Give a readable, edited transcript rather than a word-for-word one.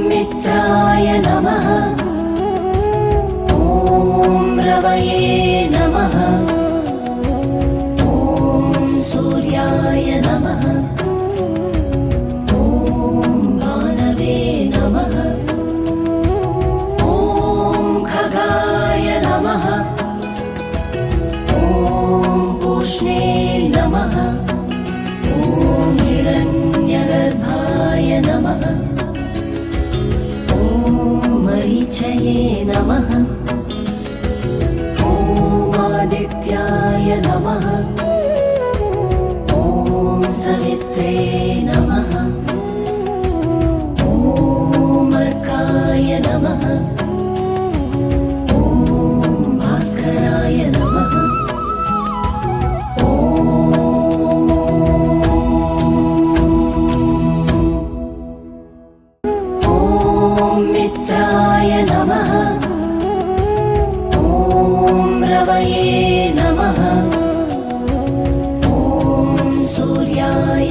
मित्राय नमः। ॐ रवये नमः। ॐ सूर्याय नमः। ॐ भानवे नमः। ॐ खगाय नमः। ॐ पूष्णे नमः। ॐ हिरण्यगर्भाय नमः। ॐ मरीचये नमः। ॐ आदित्याय नमः। ॐ सवित्रे नमः। ॐ अर्काय नमः। ॐ भास्कराय नमः। ॐ मित्राय नमः। ॐ रवये नमः। ॐ सूर्याय